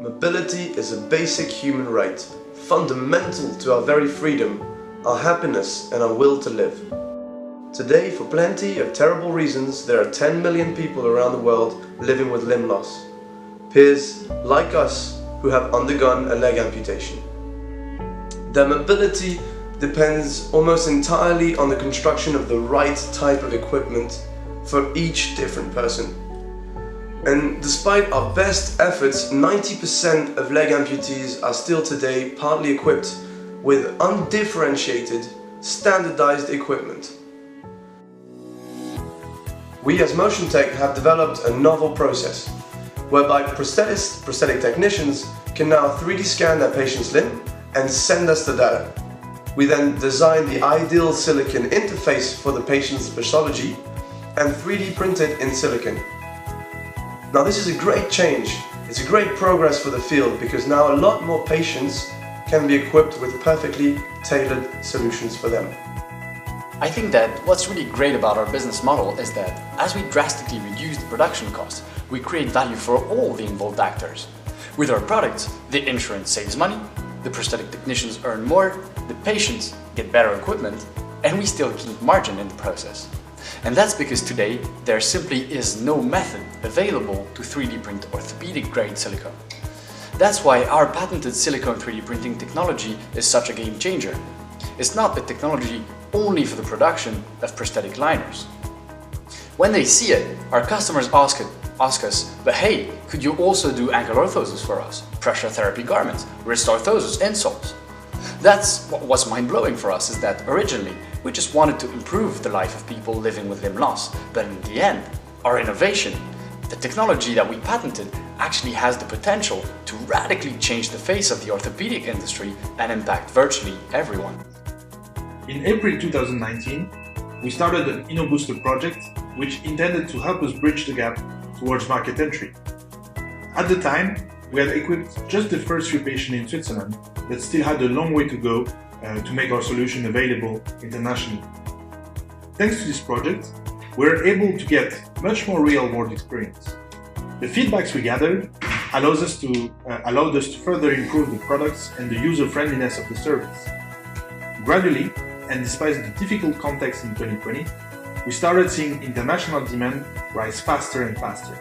Mobility is a basic human right, fundamental to our very freedom, our happiness and our will to live. Today, for plenty of terrible reasons, there are 10 million people around the world living with limb loss. Peers like us who have undergone a leg amputation. Their mobility depends almost entirely on the construction of the right type of equipment for each different person. And despite our best efforts, 90% of leg amputees are still today partly equipped with undifferentiated, standardized equipment. We as MotionTech have developed a novel process whereby prosthetic technicians can now 3D scan their patient's limb and send us the data. We then design the ideal silicone interface for the patient's pathology and 3D print it in silicone. Now this is a great change. It's a great progress for the field because now a lot more patients can be equipped with perfectly tailored solutions for them. I think that what's really great about our business model is that as we drastically reduce the production costs, we create value for all the involved actors. With our products, the insurance saves money, the prosthetic technicians earn more, the patients get better equipment, and we still keep margin in the process. And that's because today there simply is no method available to 3D print orthopedic grade silicone. That's why our patented silicone 3D printing technology is such a game changer. It's not a technology only for the production of prosthetic liners. When they see it, our customers ask us, but hey, could you also do ankle orthosis for us? Pressure therapy garments, wrist orthosis, insoles? That's what was mind-blowing for us, is that originally we just wanted to improve the life of people living with limb loss, but in the end, our innovation, the technology that we patented, actually has the potential to radically change the face of the orthopedic industry and impact virtually everyone. In April 2019, we started an InnoBooster project which intended to help us bridge the gap towards market entry. At the time, we had equipped just the first few patients in Switzerland that still had a long way to go to make our solution available internationally. Thanks to this project, we were able to get much more real-world experience. The feedbacks we gathered allowed us to further improve the products and the user-friendliness of the service. Gradually, and despite the difficult context in 2020, we started seeing international demand rise faster and faster.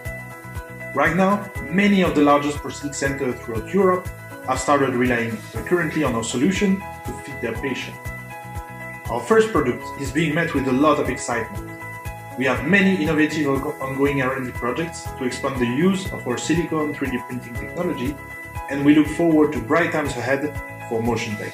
Right now, many of the largest prosthetic centers throughout Europe have started relying recurrently on our solution to fit their patients. Our first product is being met with a lot of excitement. We have many innovative ongoing R&D projects to expand the use of our silicone 3D printing technology, and we look forward to bright times ahead for MotionTech.